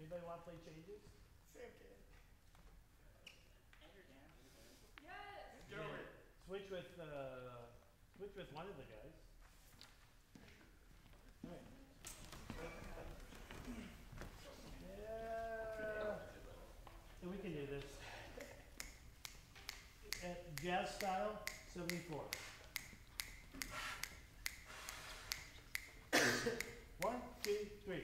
Anybody want to play changes? Same kid. Yes. Get over it. Switch with one of the guys. All right. Yeah. So we can do this. Jazz style, 74. 1, 2, 3.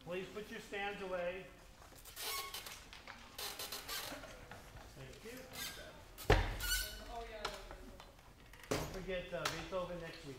Please put your stands away. Thank you. Don't forget Beethoven next week.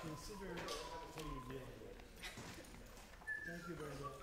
Consider what you're dealing with. Thank you very much.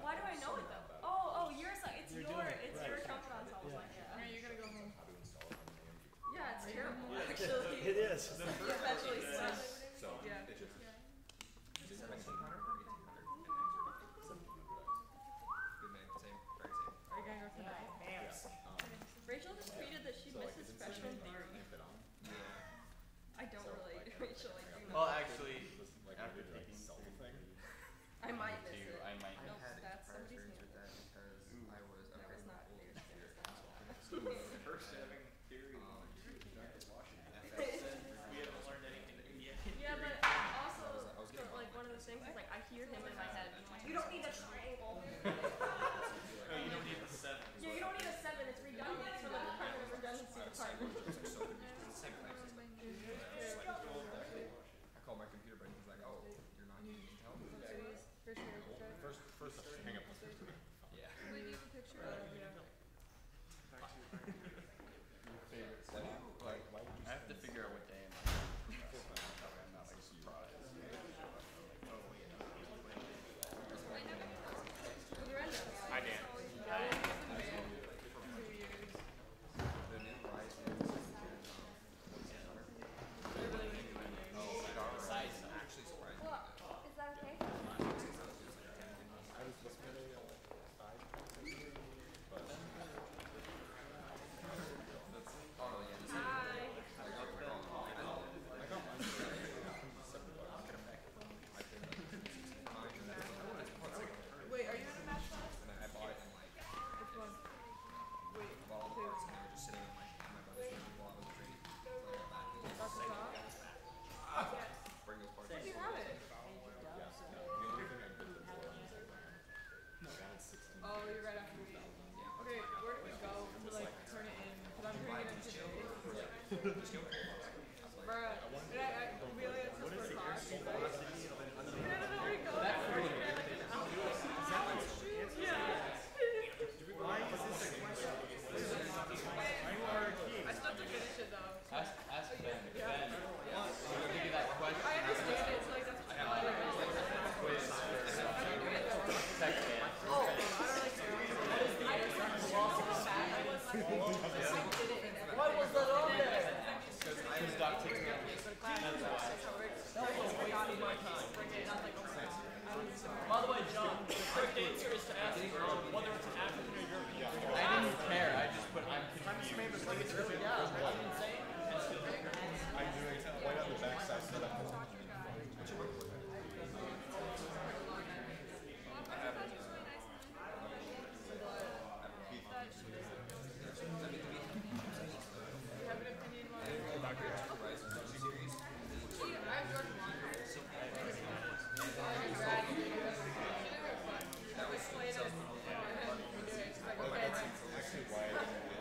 Why do I know it though? Oh, yours. It's your confidence. Yeah. You're gonna go home. Yeah, it's terrible. Actually, It is. Especially stuff. So Yeah. it just is it 1700 or 1800? Good man. the thing because like I hear him in my head. And I'm like, you don't need a triangle. No, you don't need the 7. Yeah, you don't need a 7. It's redundant. It's for the Department of Redundancy Department. I called my computer, but he's like, "Oh, you're not using Intel." First, hang up. Yeah. We need a picture. Favorite setting? I have to figure out what day I'm like. I'm not like surprised. Hi, Dan. Hi. The new Rise is actually surprising. Is that okay? I was listening to 5. But oh yeah. Hi. I got mine. Wait, are you in a match class? And I bought it in like Which one? Wait, of all the parts, and they were just sitting in my buddy's room while I was training. So I got back. that's the top? Bring those parts. Do you have it? The only thing I did before Oh, you're right after we go. Okay, where do we go to like turn it in? Because I'm turning it in today. Bruh, we only have 6 for class. No, we go. Why is this a question? You are a key. I still have to finish it though. Ask Ben. Yeah. Ben, I'm gonna give you that question. I understand it, so like that's why I don't do it. Text Dan. Oh, I don't like to. I just want to walk so bad. I was like, why was that on there? Because Doc takes me out. That's why. By the way, John, the correct answer is to ask whether it's an African or European. I didn't care. I just put I'm confused. Like it's really insane. I'm doing right on the backside so that You have an opinion on it? actually why I didn't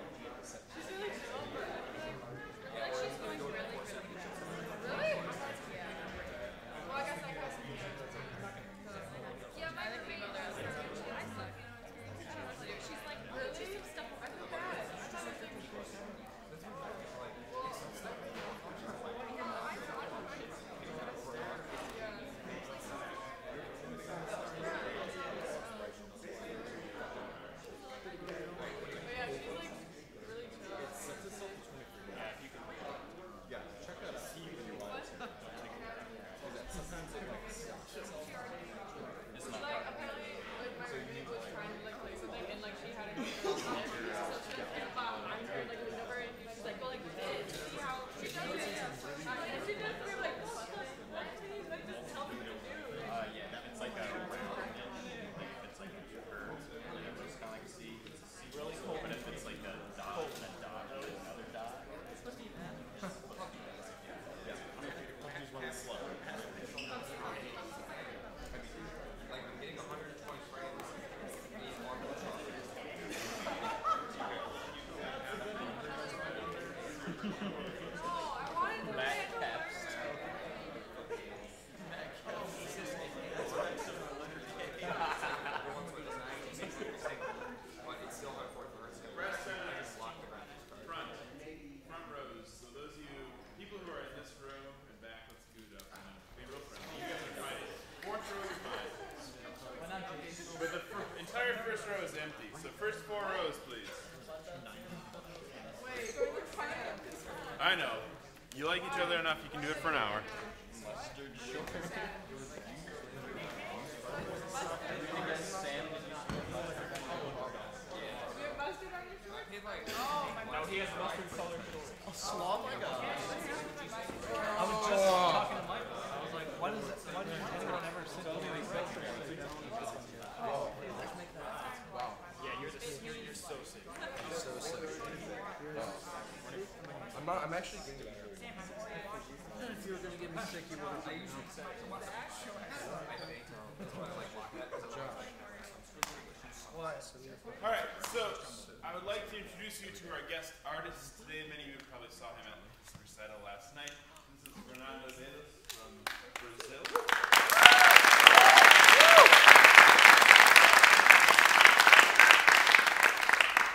She's really chill, but like she's going really good. Really? Yeah. Well, I guess I got some. Yeah, my roommate does her UNI SOM experience. She's like, Really? just some stuff. I feel bad. I thought it was like. Yeah, she's like really chill. yeah, check that out. See if you want to. Sometimes it like Like apparently, like my roommate was trying to like play something and like she had it. So she just behind her, like leaned over and she's like, go like this. See how she does it? And she does. We were like, what the? Like just tell me what to do. Yeah, it's like a round. It's like a curve. And it's kind of like a C. It's a C. Really cool, but if it's like a dot and a dot and another dot. It's supposed to be that. like I'm getting 120 frames. No, I wanted to play it. Caps. But it's still my fourth verse. I just locked the graphics card. Front rows. So those of you, people who are in this row and back, let's scoot up and be real friendly. You guys are fine. Fourth row is fine. But the entire first row is empty. So first 4 rows, please. Wait, so you're fine. I know. You like each other enough, you can do it for an hour. Mustard sugar. You have mustard on your shorts? He's like, No, he has mustard colored shorts. Oh my god. I was just talking to Michael. I was like, why does anyone ever send me these pictures? Yeah, you're so sick. so sick. I'm actually getting better. you were going to get me sick, you would have. I usually say All right, so I would like to introduce you to our guest artist today. Many of you probably saw him at his recital last night. This is Fernando from Brazil.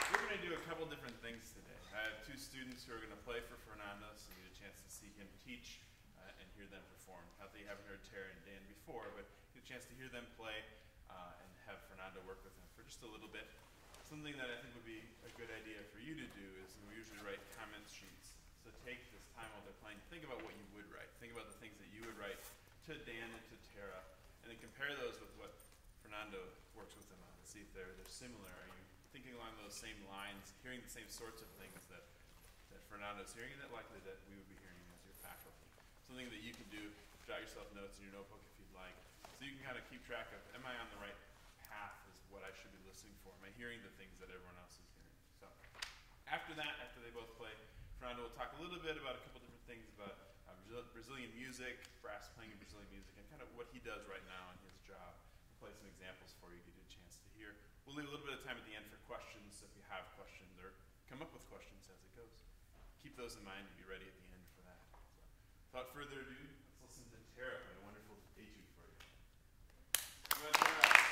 We're going to do a couple different things today. I have two students who are going to play for Fernando, so you get a chance to see him teach and hear them perform. Not that you haven't heard Tara and Dan before, but you get a chance to hear them play and have Fernando work with them for just a little bit. Something that I think would be a good idea for you to do is we usually write comment sheets. So take this time while they're playing, think about what you would write. Think about the things that you would write to Dan and to Tara, and then compare those with what Fernando works with them on and see if they're similar. Are you thinking along those same lines, hearing the same sorts of things that Fernando's hearing, and that likely that we would be hearing as your faculty? Something that you can do, jot yourself notes in your notebook if you'd like, so you can kind of keep track of, am I on the right path is what I should be listening for? Am I hearing the things that everyone else is hearing? So after that, after they both play, Fernando will talk a little bit about a couple different things about Brazilian music, brass playing in Brazilian music, and kind of what he does right now in his job. We'll play some examples for you to get a chance to hear. We'll leave a little bit of time at the end for questions if you have questions or come up with questions as it goes. Keep those in mind and be ready at the end for that. So, without further ado, let's listen to Tara play a wonderful etude for you. Go ahead, Tara.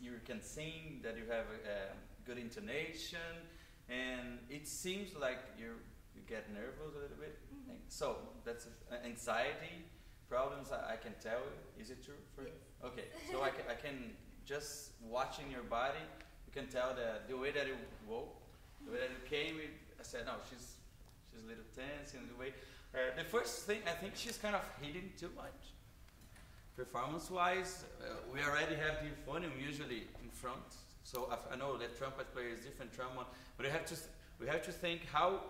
you can sing, that you have a good intonation, and it seems like you get nervous a little bit. So that's anxiety problems. I can tell you. Is it true for you? Okay. So I can just watching your body, you can tell that the way that you woke, the way that you came. I said no, she's a little tense in the way. The first thing, I think she's kind of hitting too much. Performance-wise, we already have the euphonium usually in front. So I know that trumpet player is different trombone, but we have to think how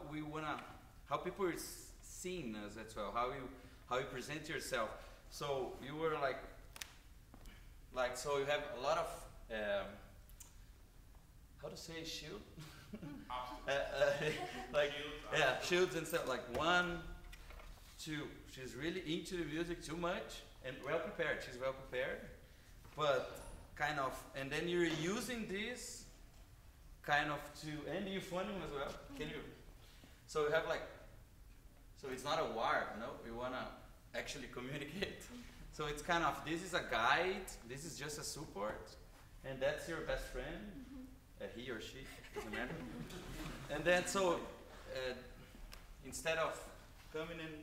people are seeing us as well, how you present yourself. So you were so you have a lot of how to say shield, shields and stuff, like 1, 2. She's really into the music too much and well prepared. She's well prepared, but kind of, and then you're using this kind of and the euphonium as well. Can you? So you have so it's not a war, no? We wanna actually communicate. So it's kind of, this is a guide, this is just a support, and that's your best friend, he or she, doesn't matter. And then instead of coming in,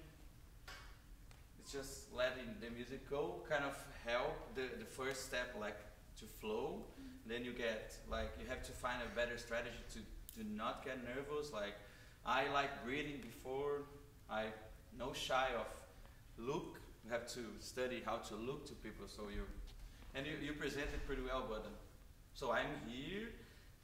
it's just letting the music go, kind of help the first step to flow. Then you get you have to find a better strategy to not get nervous. I like breathing before, no shy of look. You have to study how to look to people. So you presented pretty well, but so I'm here,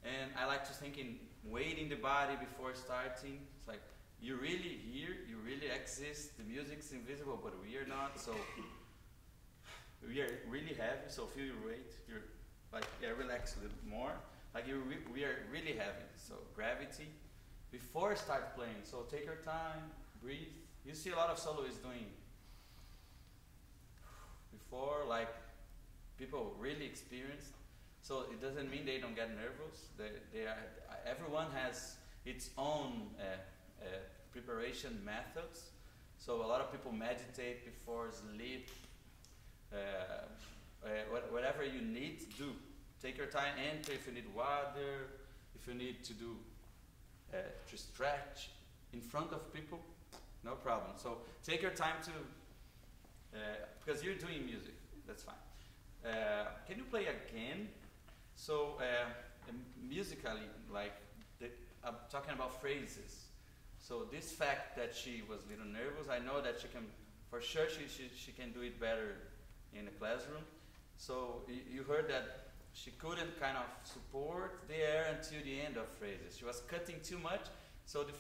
and I like to think in weighting the body before starting. It's like, you're really here, you really exist, the music's invisible, but we are not, so we are really heavy, so feel your weight, relax a little bit more. We are really heavy, so gravity, before start playing, so take your time, breathe. You see a lot of soloists doing before, people really experienced, so it doesn't mean they don't get nervous. Everyone has its own preparation methods. So a lot of people meditate before sleep. Whatever you need to do, take your time. Enter if you need water, if you need to do to stretch in front of people, no problem. So take your time to because you're doing music. That's fine. Can you play again? So musically, I'm talking about phrases. So this fact that she was a little nervous, I know that she can, for sure she can do it better in the classroom. So you heard that she couldn't kind of support the air until the end of phrases. She was cutting too much, so the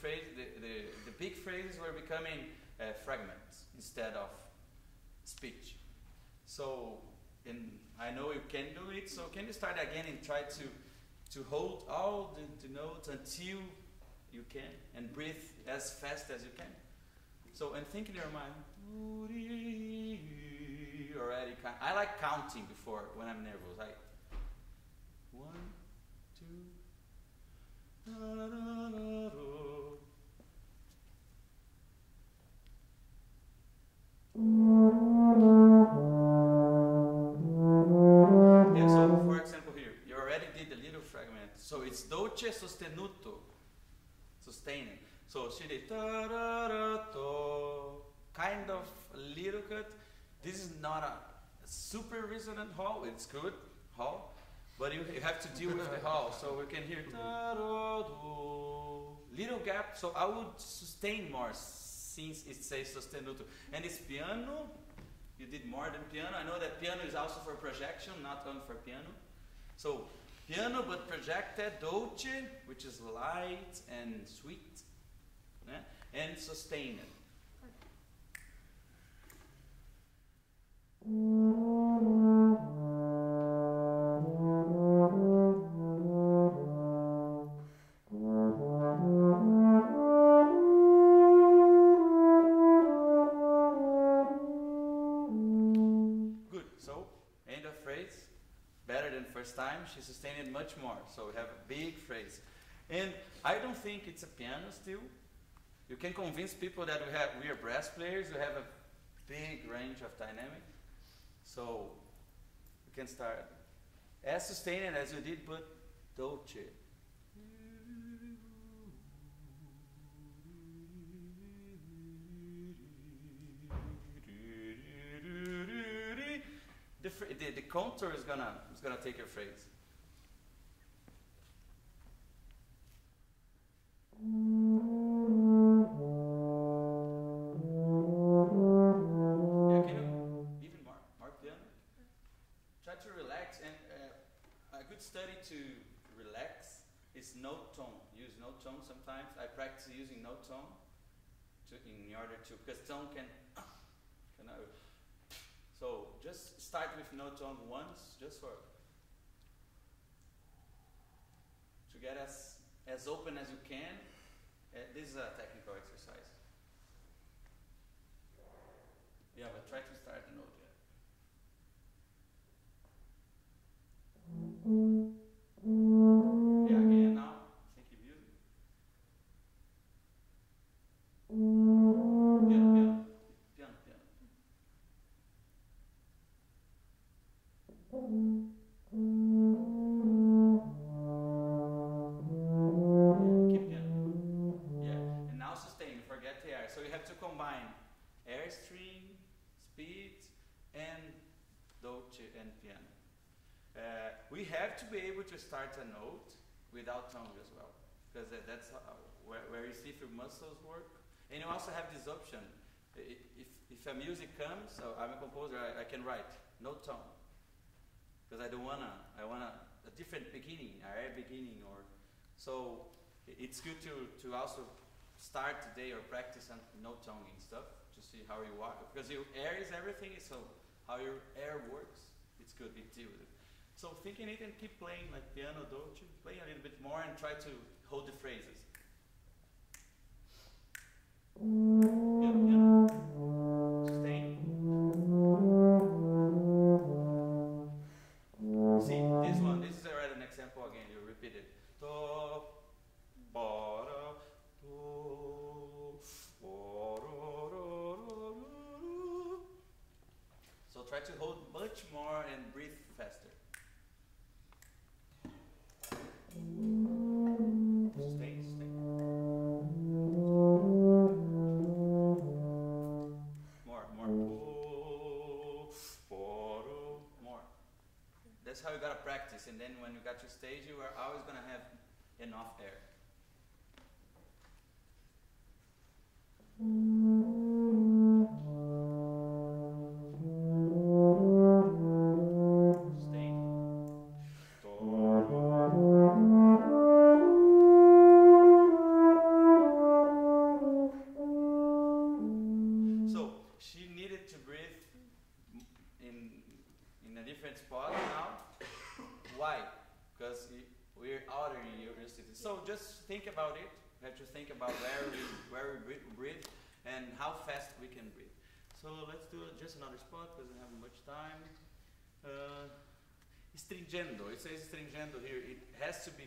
big phrases were becoming fragments instead of speech. So, and I know you can do it, so can you start again and try to hold all the notes until you can, and breathe as fast as you can. So, and think in your mind, already, I like counting before, when I'm nervous. 1, 2, da, da, da, da. Yeah, so for example here, you already did a little fragment. So it's dolce sostenuto, sustaining. So she did da da da do, kind of a little cut. This is not a super resonant hall. It's good hall, but you have to deal with the hall. So we can hear da da do, little gap. So I would sustain more since it says sostenuto. And it's piano. You did more than piano. I know that piano is also for projection, not only for piano. So piano but projected, dolce, which is light and sweet, and sustained. Time, she sustained it much more. So we have a big phrase. And I don't think it's a piano still. You can convince people that we are brass players, we have a big range of dynamic. So we can start as sustained as you did, but dolce. The contour is gonna take your phrase. Yeah, can you even more piano? Try to relax, and a good study to relax is note tone. Use note tone sometimes. I practice using note tone in order to, because tone can so just start with note tone once, just to get as open as you can. This is a technical exercise. Yeah, but try to start the note. Yeah, again now. Think of you. Piano. Keep piano. Yeah, and now sustain. Forget the air. So you have to combine air string, speed, and dolce and piano. We have to be able to start a note without tongue as well, because that's where you see if your muscles work. And you also have this option. If a music comes, so I'm a composer, I can write no tongue, because I want a different beginning, a air beginning, or so. It's good to also start the day or practice on no tongue and stuff to see how you walk, because your air is everything. So how your air works, it's good to deal with it. So thinking it and keep playing like piano, dolce, play a little bit more and try to hold the phrases. Piano, piano. Sustain. See, this one, this is already an example again, you repeat it. Do, ba, do, so try to hold much more and breathe faster. Sustain, sustain. More. More. That's how you gotta practice, and then when you got to stage, you are always gonna have enough air. Think about it. We have to think about where we breathe and how fast we can breathe. So let's do just another spot because we don't have much time. Stringendo. It says stringendo here. It has to be.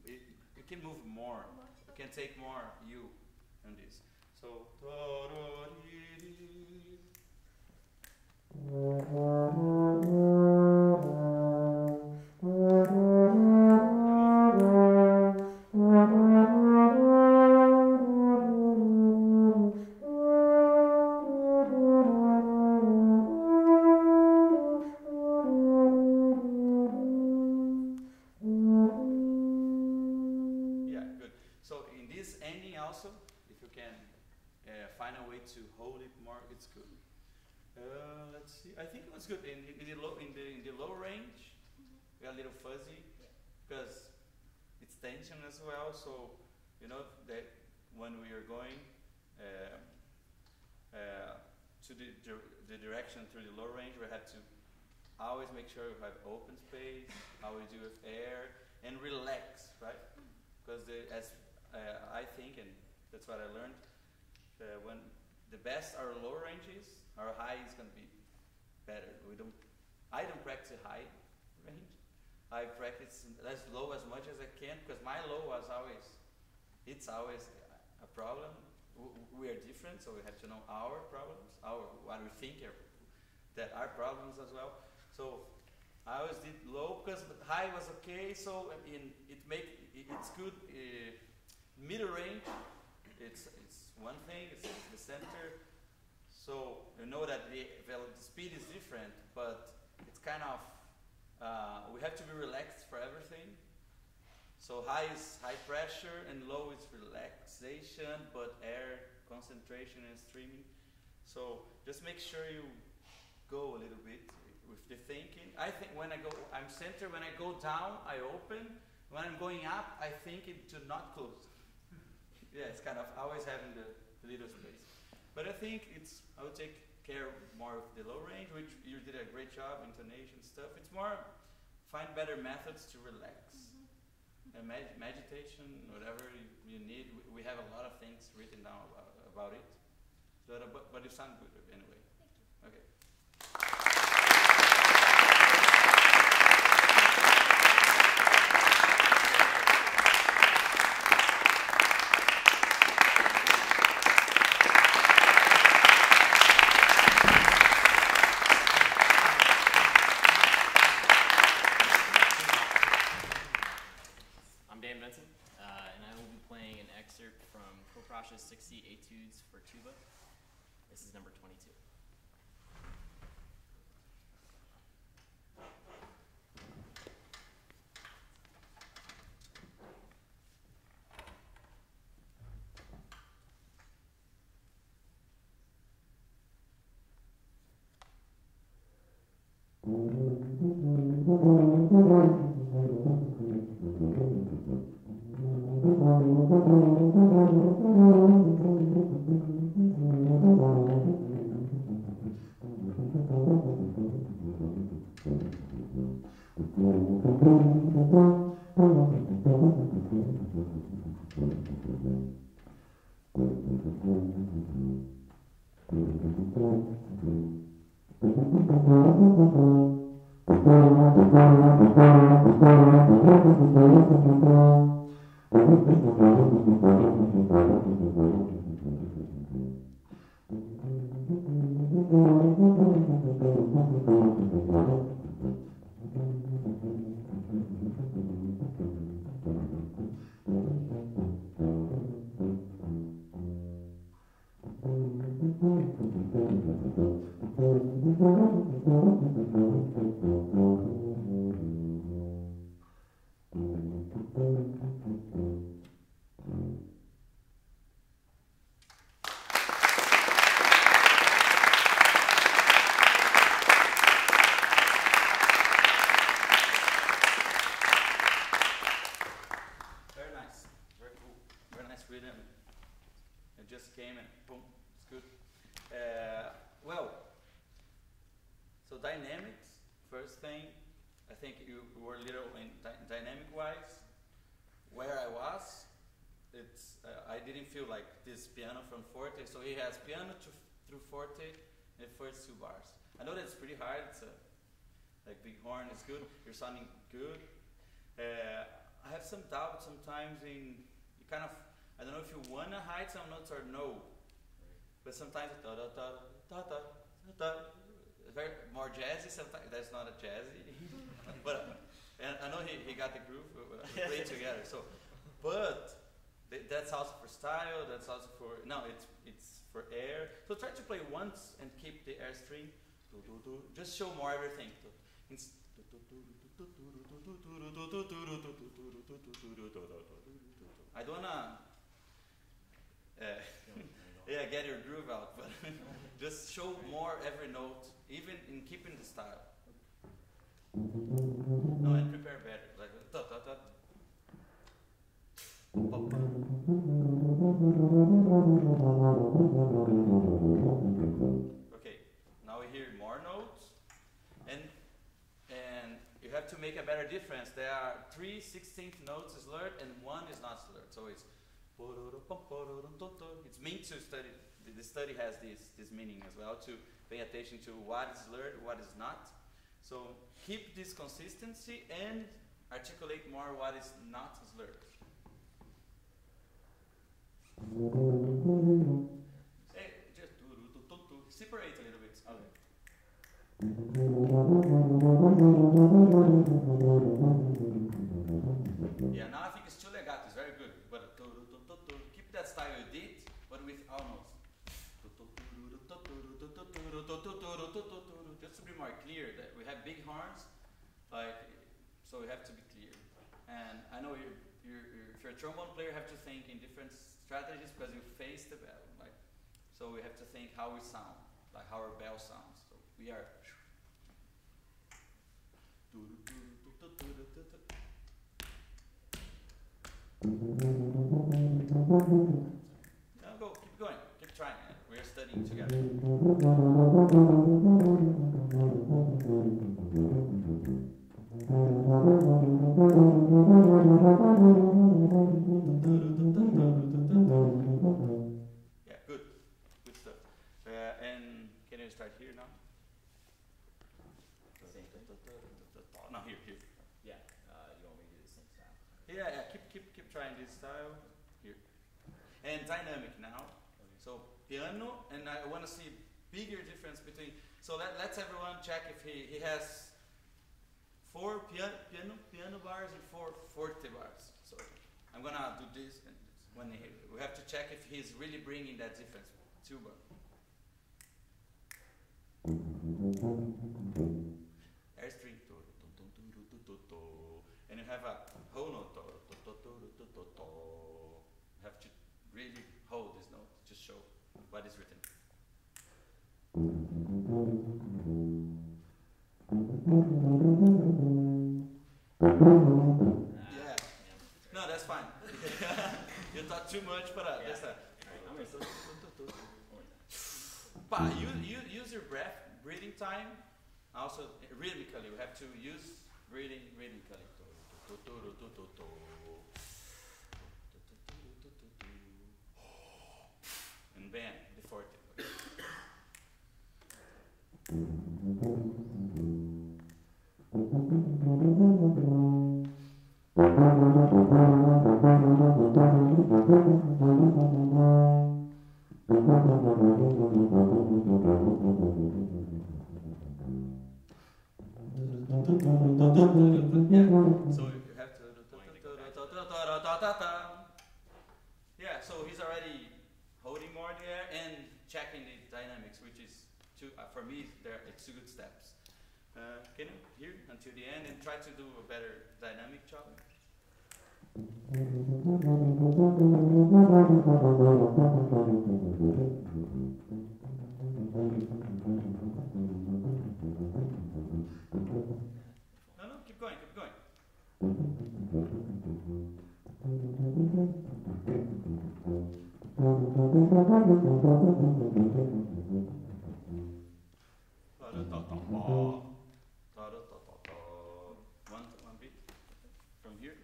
You can move more. You can take more you on this. So. Find a way to hold it more. It's good. Let's see. I think it was good in the low range. We are a little fuzzy because it's tension as well. So you know that when we are going to the direction through the low range, we have to always make sure we have open space. How we do with air and relax, right? Because as I think, and that's what I learned. When the best our low range is, our high is going to be better. I don't practice high range. I practice as low as much as I can because my low was it's always a problem. We are different, so we have to know our problems, what we think that are problems as well. So I always did low because high was okay. So it's good. Middle range, it's one thing. It's the center. So you know that the speed is different, but it's kind of we have to be relaxed for everything. So high is high pressure and low is relaxation, but air concentration and streaming. So just make sure you go a little bit with the thinking. I think when I'm center. When I go down, I open. When I'm going up, I think it to not close. Yeah, it's kind of always having the little space. But I think I would take care more of the low range, which you did a great job, intonation stuff. It's more find better methods to relax. Meditation, whatever you need. We have a lot of things written down about it. But you sound good anyway. Thank you. Okay. Bengtson, and I will be playing an excerpt from Koprash's 60 Etudes for Tuba. This is number 22. So he has piano through forte in the first 2 bars. I know that's pretty hard. It's like big horn is good. You're sounding good. I have some doubt sometimes in you kind of. I don't know if you wanna hide some notes or no. But sometimes da da da da da da. Very more jazzy. Sometimes that's not a jazzy. But and I know he got the groove. We played together. So, but. That's also for style. That's also for it's for air. So try to play once and keep the air string. Just show more everything. I don't wanna get your groove out, but just show more every note, even in keeping the style. No, and prepare better. Like Okay, now we hear more notes, and you have to make a better difference. There are 3 16th notes slurred and 1 is not slurred. So it's meant to study. The study has this meaning as well, to pay attention to what is slurred, what is not. So keep this consistency and articulate more what is not slurred. Just separate a little bit. Okay. Yeah, now I think it's too legato, it's very good. But keep that style you did, but with almost. Just to be more clear, that we have big horns, like, so we have to be clear. And I know if you're a trombone player, you have to think in different strategies because you face the bell, like, so we have to think how we sound, like how our bell sounds. So we are. No, go, keep going, keep trying. We're studying together. Yeah, good. Good stuff. And can you start here now? Same thing? No, here. Yeah. You want me to do the same style? Yeah, keep trying this style. Here. And dynamic now. So piano, and I want to see bigger difference between. So let's everyone check if he has 4 piano bars and 4 forte bars. So I'm gonna do this, and when we have to check if he's really bringing that difference. Tuba. Air string, and you have a whole note. You have to really hold this note to show what is written. Yeah. No, that's fine. You thought too much, but that's not. Use your breathing time. Also, rhythmically, we have to use breathing rhythmically. And bam, the forte. So you have to. Yeah, so he's already holding more there and checking the dynamics, which is for me it's 2 good steps. Can you hear until the end and try to do a better dynamic job? No, keep going. One beat from here.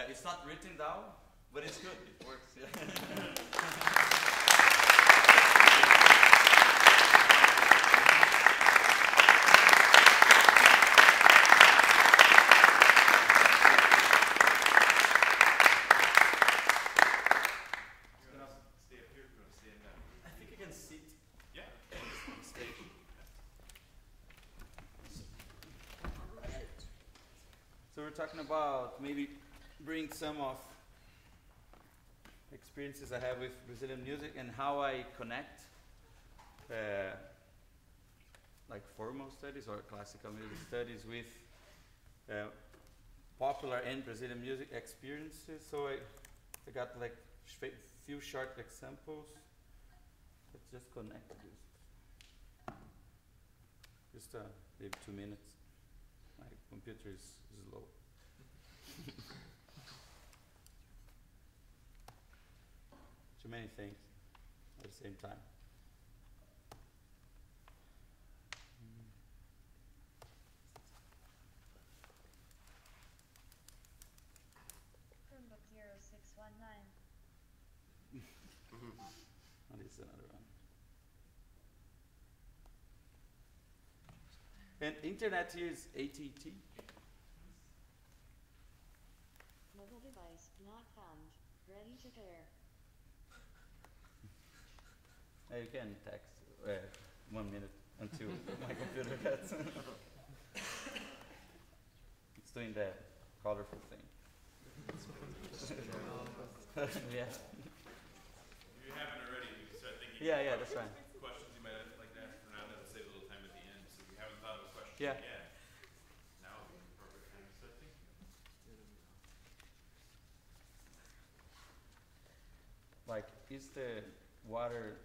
It's not written down, but it's good. It works. Yeah. So we're talking about maybe bring some of experiences I have with Brazilian music and how I connect like formal studies or classical music studies with popular and Brazilian music experiences. So I got like few short examples. Let's just connect this. Just maybe 2 minutes. My computer is slow. Too many things at the same time. Chromebook 0619. Oh, this is another one. And internet here is AT&T. Mobile device not found. ready to tear. You can text 1 minute until my computer gets. It's doing that colorful thing. Yeah. If you haven't already, you can start thinking Yeah, of that's right. questions you might like to ask for now, that'll save a little time at the end. So if you haven't thought of a question Yeah. yet, now would be the perfect time to start thinking. Like, is the water,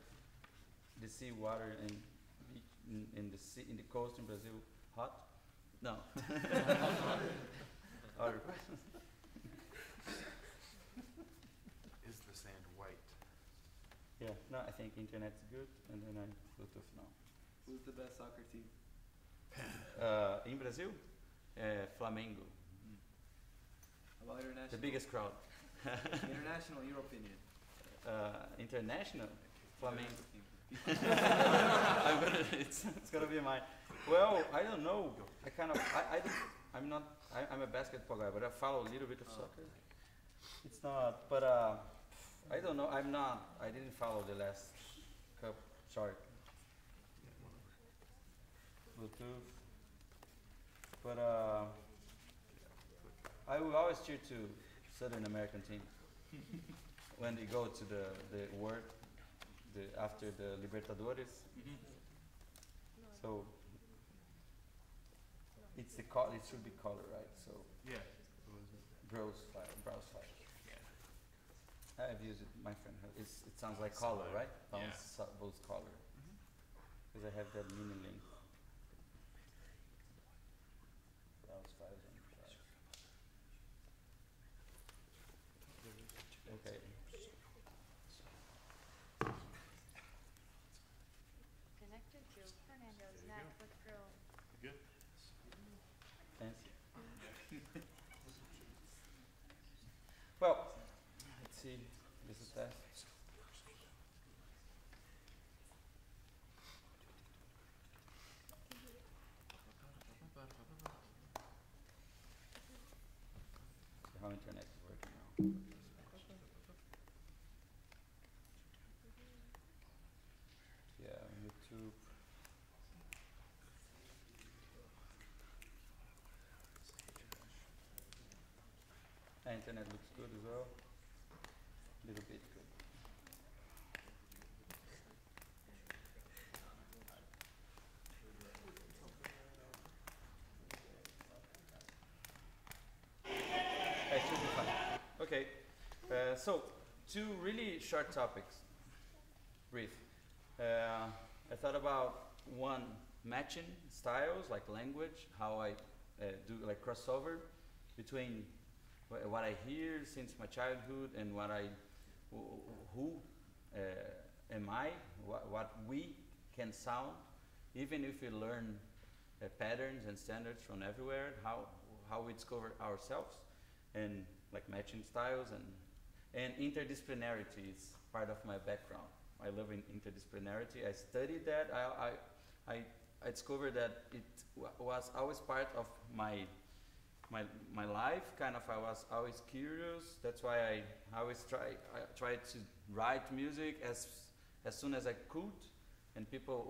the sea water in the sea, in the coast in Brazil hot? No. Other questions? Is the sand white? Yeah. No, I think internet's good, and then I Bluetooth now. Who's the best soccer team? In Brazil, Flamengo, How about international? the biggest crowd. International, your opinion. International, Flamengo. FIFA. It's gonna be my. Well, I don't know. I kind of. I'm not. I'm a basketball guy, but I follow a little bit of soccer. It's not. But I don't know. I'm not. I didn't follow the last cup. Sorry. Bluetooth. But I will always cheer to Southern American team when they go to the world after the Libertadores. So it's the it should be color, right? So Yeah. browse file. Yeah. I've used it. My friend, it sounds like color, right? Yeah. Both color. Because I have that mini link. Browse files and files. Okay. Connected to Fernando's MacBook Pro. Good. Fancy. Well, let's see. This is test. See how internet is working now. Yeah, YouTube. Internet looks good as well. Little bit good. It should be fine. Okay, so 2 really short topics. Brief. I thought about one, matching styles like language, how I do like crossover between what I hear since my childhood and what who am I, what we can sound, even if we learn patterns and standards from everywhere, how we discover ourselves, and like matching styles and interdisciplinarity is part of my background. I love interdisciplinarity. I studied that. I discovered that it was always part of my life. Kind of, I was always curious. That's why I always tried to write music as soon as I could. And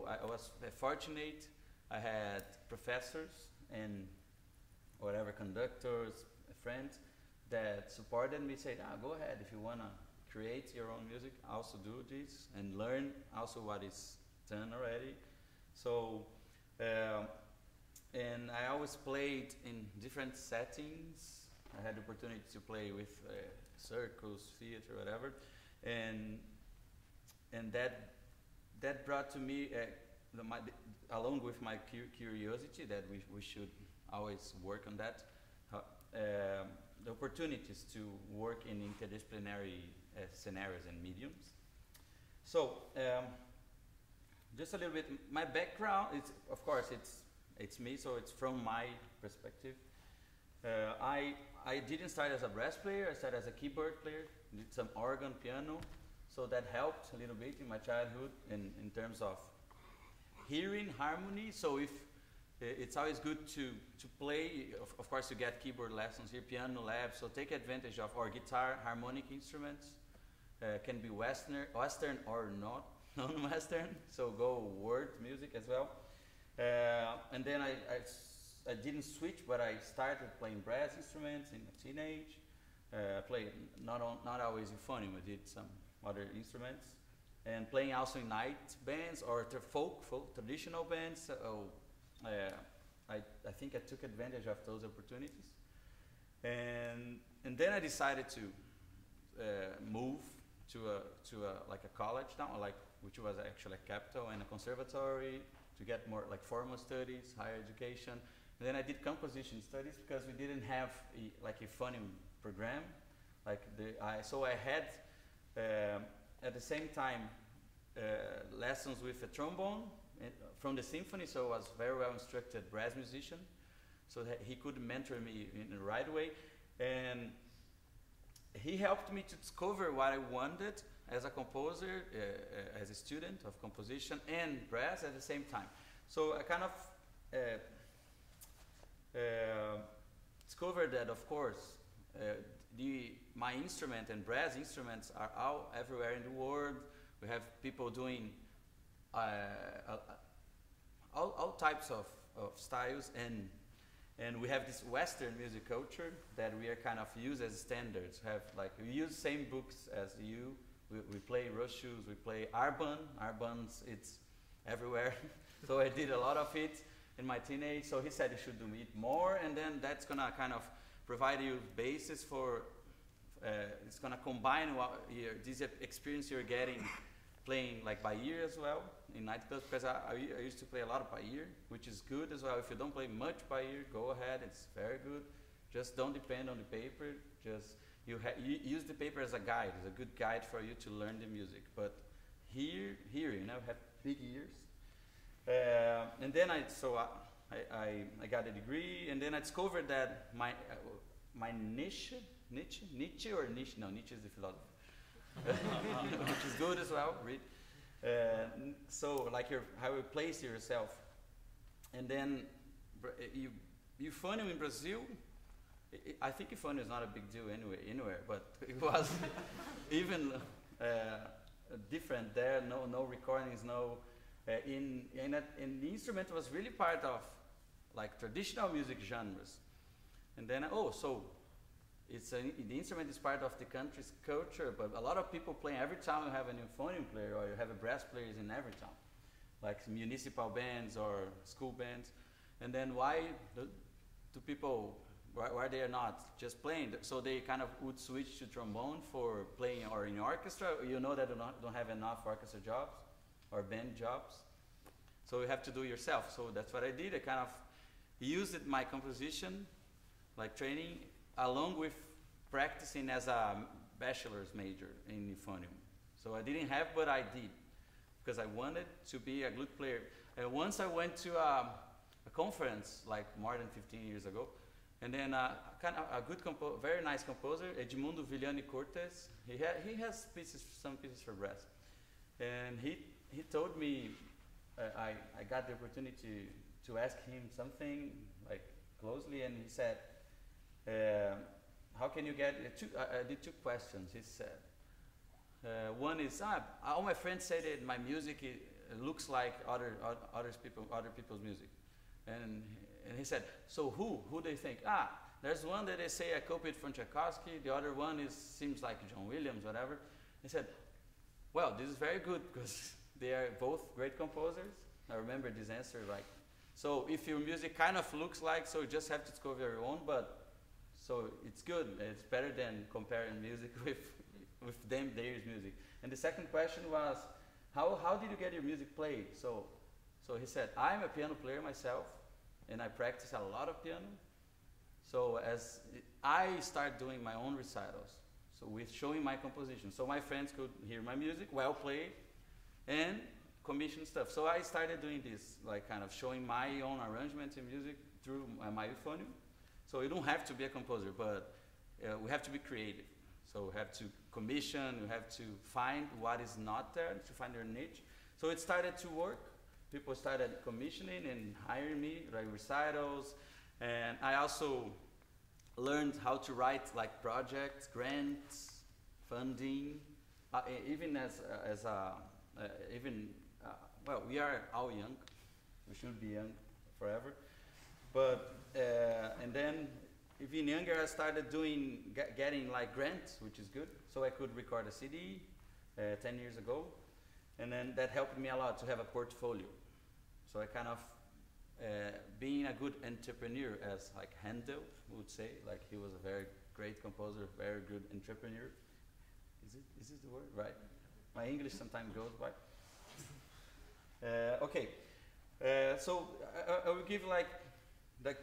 I was fortunate. I had professors and whatever conductors, friends that supported me. Said, go ahead if you wanna create your own music. Also do this and learn also what is done already. So. And I always played in different settings. I had the opportunity to play with circus, theater, whatever, and that brought to me, along with my curiosity, that we should always work on that. The opportunities to work in interdisciplinary scenarios and mediums. So. Just a little bit. My background, of course, it's me, so it's from my perspective. I didn't start as a brass player. I started as a keyboard player. Did some organ, piano, so that helped a little bit in my childhood in terms of hearing harmony. So if it's always good to play. Of course, you get keyboard lessons here, piano labs, so take advantage of, or guitar, harmonic instruments. Can be Western or not non-Western, so go world music as well. And then I didn't switch, but I started playing brass instruments in a teenage. I played not always euphonium, I did some other instruments. And playing also in night bands or folk traditional bands. So I think I took advantage of those opportunities. And then I decided to move to like a college town, which was actually a capital, and a conservatory to get more like formal studies, higher education. And then I did composition studies because we didn't have a euphonium program. So I had at the same time lessons with a trombone from the symphony, so I was very well instructed brass musician, so that he could mentor me in the right way. And he helped me to discover what I wanted as a composer, as a student of composition and brass at the same time. So I kind of discovered that, of course, my instrument and brass instruments are everywhere in the world. We have people doing all types of styles, and we have this Western music culture that we are kind of use as standards. We use same books as you. We play Rush Shoes, we play Arbans, it's everywhere. So I did a lot of it in my teenage. So he said you should do it more, and then that's gonna kind of provide you basis for, it's gonna combine this experience you're getting playing like by ear as well in nightclubs, because I used to play a lot by ear, which is good as well. If you don't play much by ear, go ahead, it's very good. Just don't depend on the paper. Just you use the paper as a guide. It's a good guide for you to learn the music. But here you know, have big ears. And then I got a degree, and then I discovered that my Nietzsche is the philosopher, which is good as well. Read. So like how you place yourself, and then euphonium in Brazil. I think euphonium is not a big deal anywhere, but it was even different there. No recordings, no. And the instrument was really part of like traditional music genres, and then so the instrument is part of the country's culture, but a lot of people play. Every town you have a euphonium player, or you have a brass players in every town, like municipal bands or school bands. And then why do people, why they are not just playing? So they kind of would switch to trombone for playing, or in orchestra. You know that don't have enough orchestra jobs or band jobs, so you have to do yourself. So that's what I did. I kind of used my composition, like training, along with practicing as a bachelor's major in euphonium. So I didn't have, but I did, because I wanted to be a good player. And once I went to a conference, like more than 15 years ago, and then kind of a good very nice composer, Edmundo Villani Cortes. He has some pieces for brass, and he told me, I got the opportunity to ask him something like closely, and he said, how can you get I did two questions. He said, one is, all my friends say that my music looks like other people's music, and he said, so who they think? There's one that they say I copied from Tchaikovsky, the other one seems like John Williams, whatever. He said, well, this is very good, because they are both great composers. I remember this answer, like, so if your music kind of looks like, so you just have to discover your own, but so it's good. It's better than comparing music with their music. And the second question was, how did you get your music played? So he said, I'm a piano player myself, and I practice a lot of piano. So as I start doing my own recitals, so with showing my composition, so my friends could hear my music, well played, and commission stuff. So I started doing this, like kind of showing my own arrangements in music through my euphonium. So you don't have to be a composer, but we have to be creative. So we have to commission, we have to find what is not there, to find your niche. So it started to work, people started commissioning and hiring me, like recitals, and I also learned how to write like projects, grants, funding, even well, we are all young. We should be young forever. But, and then even younger, I started getting like grants, which is good. So I could record a CD 10 years ago. And then that helped me a lot to have a portfolio. So I kind of, being a good entrepreneur, as like Handel would say, like he was a very great composer, very good entrepreneur. Is this the word? Right. My English sometimes goes by. Okay. So I will give like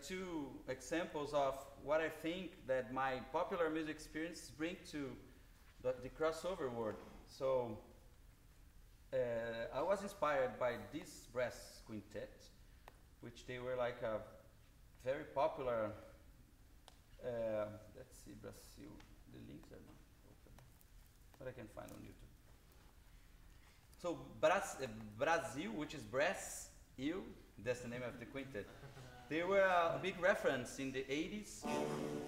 two examples of what I think that my popular music experience bring to the crossover world. So I was inspired by this brass quintet, which they were like a very popular, let's see, Brazil, the links are not open, but I can find on YouTube. So Brazil, which is Brass Il, that's the name of the quintet. They were a big reference in the 80s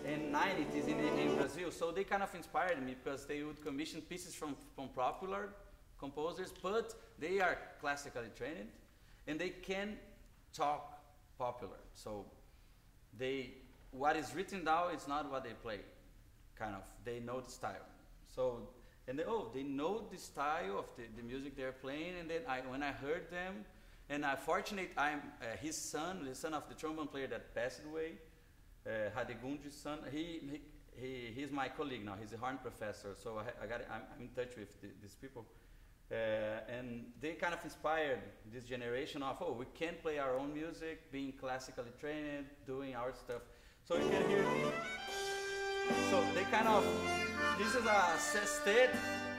and 90s in Brazil, so they kind of inspired me because they would commission pieces from popular composers, but they are classically trained and they can talk popular. So what is written down is not what they play, kind of. They know the style. So, and they know the style of the music they're playing, and then when I heard them, and fortunately, I'm his son, the son of the trombone player that passed away, Radegundi's son. He's my colleague now. He's a horn professor. So I'm in touch with these people, and they kind of inspired this generation of we can play our own music, being classically trained, doing our stuff. So you can hear. So they kind of. This is a sextet.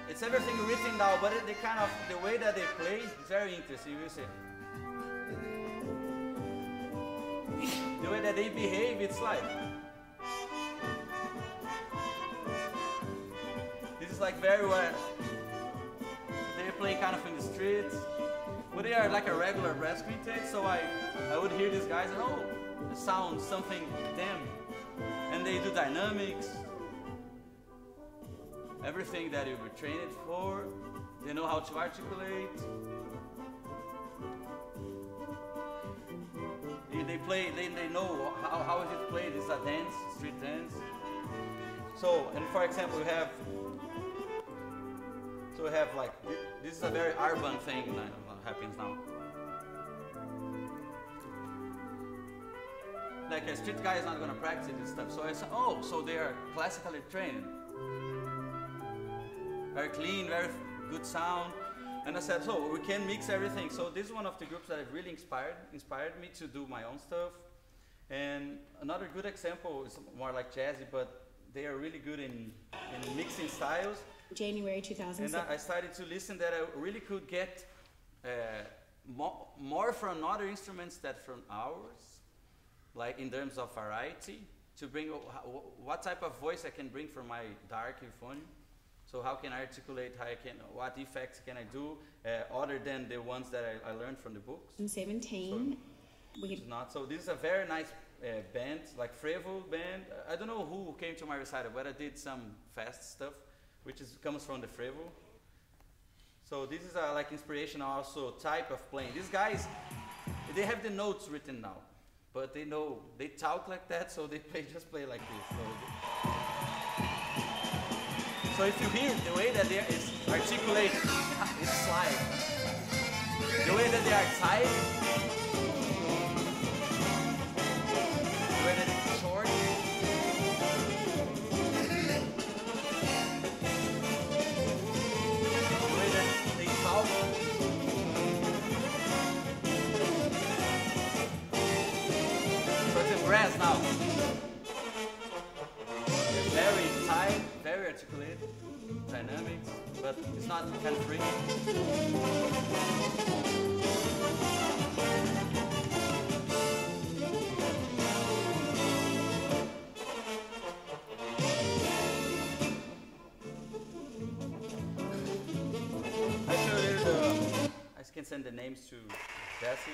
It's everything written down, but they kind of the way that they play is very interesting. You see. The way that they behave, it's like this is like very well. They play kind of in the streets, but they are like a regular brass quintet. So I would hear these guys and it sounds something them, and they do dynamics, everything that you were trained for. They know how to articulate. They play. They know how is it played. It's a dance, street dance. So, and for example, we have like this is a very urban thing that happens now. Like a street guy is not gonna practice this stuff. So I said, so they are classically trained, very clean, very good sound. And I said, so we can mix everything. So this is one of the groups that have really inspired me to do my own stuff. And another good example is more like jazzy, but they are really good in mixing styles. January 2006. And I started to listen that I really could get more from other instruments than from ours, like in terms of variety, to bring what type of voice I can bring from my dark euphonium. So how can I articulate, what effects can I do, other than the ones that I learned from the books? In 2017, so this is a very nice band, like Frevo band. I don't know who came to my recital, but I did some fast stuff, which comes from the Frevo. So this is a like inspirational also type of playing. These guys, they have the notes written down, but they talk like that, so they just play like this. So if you hear the way that they articulate, it's slide. The way that they are tight, the way that it's short. The way that they talk. So it's in brass now. It's very tight, very articulated, dynamics, but it's not kind of free. I can send the names to Jesse.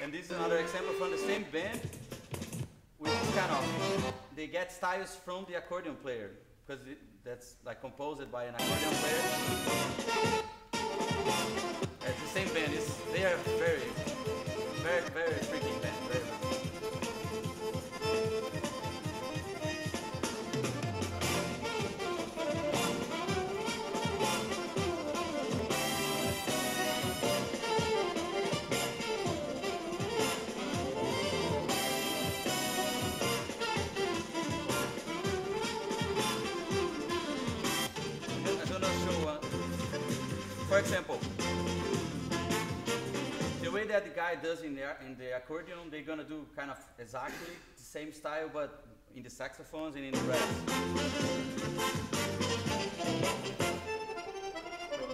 And this is another example from the same band, which is kind of, they get styles from the accordion player, because that's like composed by an accordion player. It's the same band. They are very, very, very freaking band. Very, for example, the way that the guy does in the accordion, they're gonna do kind of exactly the same style, but in the saxophones and in the brass.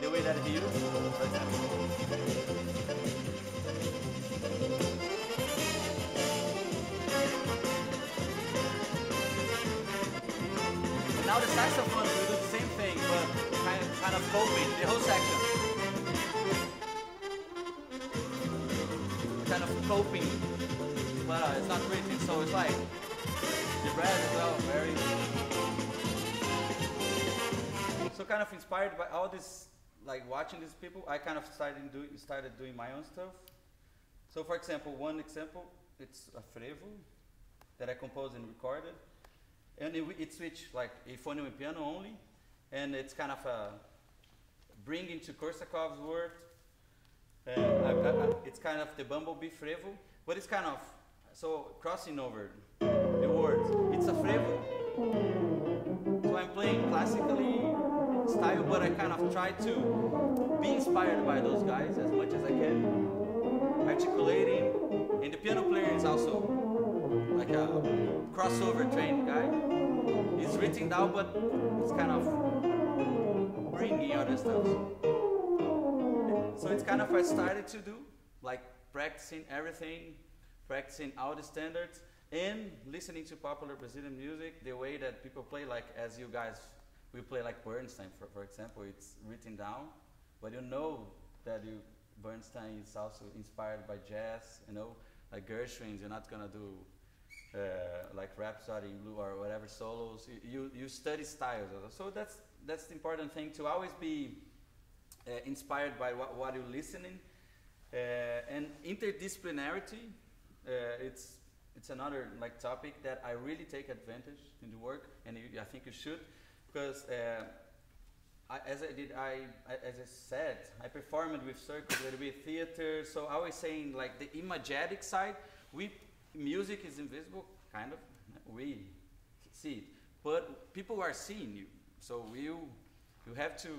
The way that he uses, for example. And now the saxophones will do the same thing, but kind of coping the whole section. Kind of coping, but it's not written, so it's like the brass as well, very. So kind of inspired by all this, like watching these people, I kind of started doing my own stuff. So for example, one example, it's a frevo that I composed and recorded, and it switched like euphonium and piano only, and it's kind of bringing to Korsakov's word. It's kind of the bumblebee frevo, but it's kind of so crossing over the words. It's a frevo, so I'm playing classically style, but I kind of try to be inspired by those guys as much as I can, articulating. And the piano player is also like a crossover trained guy. He's written down, but it's kind of bringing other stuff. So it's kind of what I started to do, like practicing everything, practicing all the standards, and listening to popular Brazilian music, the way that people play, like as you guys, we play like Bernstein, for example, it's written down, but you know that Bernstein is also inspired by jazz, you know, like Gershwin's, you're not gonna do like Rhapsody in Blue or whatever solos, you study styles. So that's the important thing, to always be inspired by what you're listening, and interdisciplinarity. It's another like topic that I really take advantage in the work, and I think you should, because as I said, I performed with circles, a little bit theater. So I was saying like the imagetic side. Music is invisible, kind of. We see it, but people are seeing you. So you have to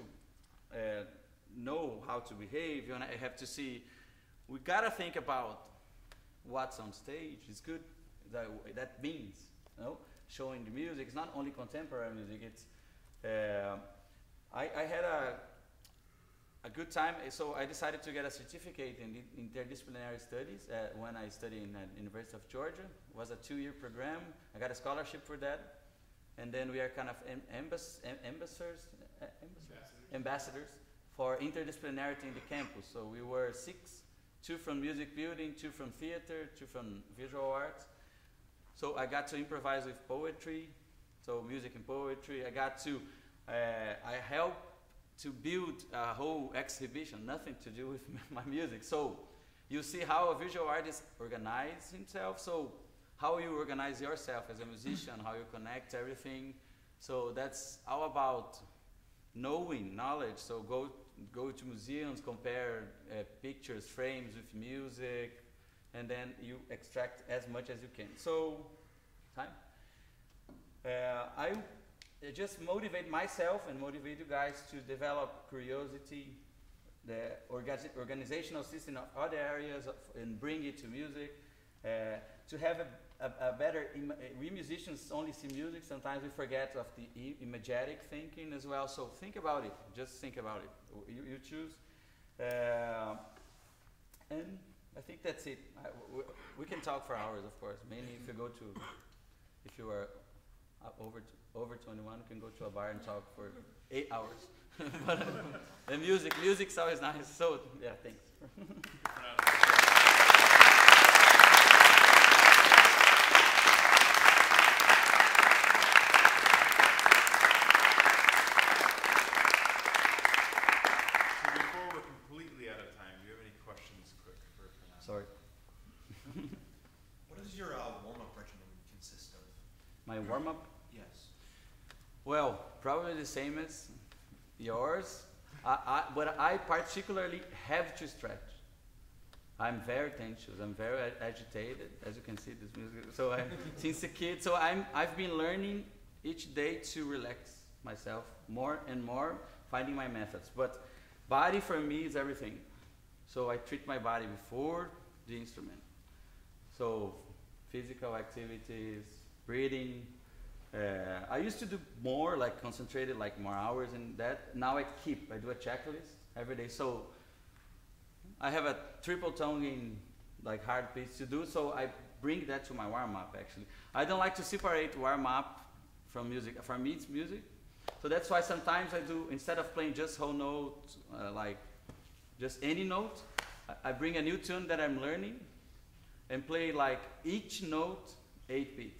know how to behave. You have to see. We gotta think about what's on stage. It's good. That means, you know, showing the music. It's not only contemporary music. It's. I had a good time. So I decided to get a certificate in interdisciplinary studies when I studied in the University of Georgia. It was a 2-year program. I got a scholarship for that. And then we are kind of ambassadors for interdisciplinarity in the campus. So we were 6, 2 from music building, 2 from theater, 2 from visual arts. So I got to improvise with poetry, so music and poetry. I got to, I helped to build a whole exhibition, nothing to do with my music. So you see how a visual artist organizes himself. So how you organize yourself as a musician, how you connect everything. So that's all about knowing, knowledge. So go to museums, compare pictures, frames with music, and then you extract as much as you can. So, time. I just motivate myself and motivate you guys to develop curiosity, the organizational system of other areas, and bring it to music, to have a better, we musicians only see music, sometimes we forget of the imagetic thinking as well, so think about it, just think about it, you choose, and I think that's it. We can talk for hours, of course, mainly if you are over 21, you can go to a bar and talk for 8 hours, but the music's always nice, so yeah, thanks. Sorry. What does your warm-up regimen consist of? My warm-up? Yes. Well, probably the same as yours. But I particularly have to stretch. I'm very tense. I'm very agitated, as you can see this music. So since a kid, so I've been learning each day to relax myself more and more, finding my methods. But body for me is everything. So I treat my body before the instrument. So physical activities, breathing. I used to do more, like concentrated, like more hours in that. Now I do a checklist every day. So I have a triple tonguing, like hard piece to do. So I bring that to my warm-up actually. I don't like to separate warm-up from music. For me it's music. So that's why sometimes I do, instead of playing just whole notes, like just any note, I bring a new tune that I'm learning and play like each note 8 beats.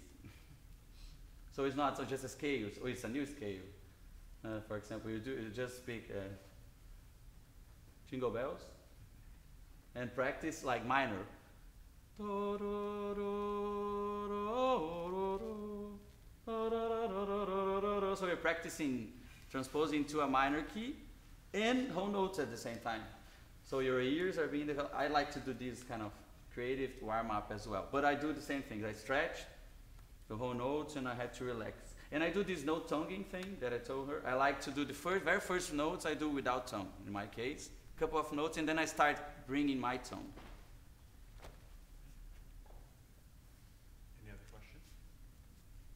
So it's not just a scale, so it's a new scale. For example, you just speak Jingle Bells and practice like minor. So you're practicing transposing to a minor key and whole notes at the same time. So your ears are being developed. I like to do this kind of creative warm-up as well. But I do the same things. I stretch the whole notes and I had to relax. And I do this note tonguing thing that I told her. I like to do the very first notes I do without tongue, in my case. A couple of notes, and then I start bringing my tone. Any other questions?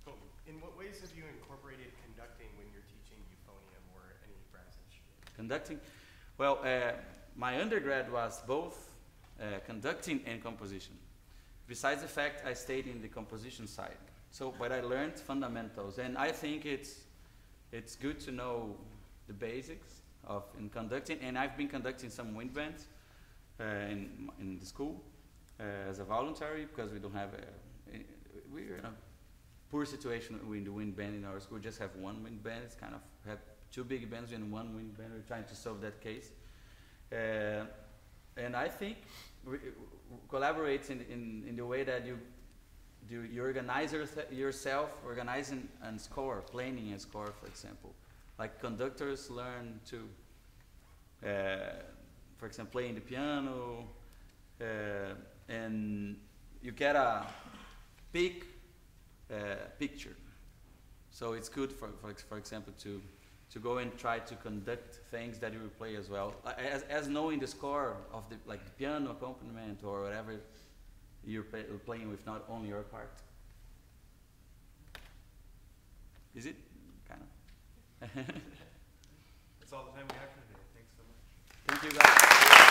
Cool. In what ways have you incorporated conducting when you're teaching euphonium or any brass instrument? Conducting? Well, my undergrad was both conducting and composition. Besides the fact I stayed in the composition side. So, but I learned fundamentals, and I think it's good to know the basics in conducting, and I've been conducting some wind bands in the school as a voluntary, because we don't have we're in a poor situation with the wind band in our school. We just have one wind band. It's kind of have two big bands and one wind band. We're trying to solve that case, and I think collaborates in the way that you organize yourself, organizing and score, planning a score, for example. Like conductors learn to, for example, playing the piano, and you get a big picture. So it's good, for example, to go and try to conduct things that you will play as well, as knowing the score of the piano accompaniment or whatever you're playing with, not only your part. Is it? Kind of. That's all the time we have for today. Thanks so much. Thank you, guys.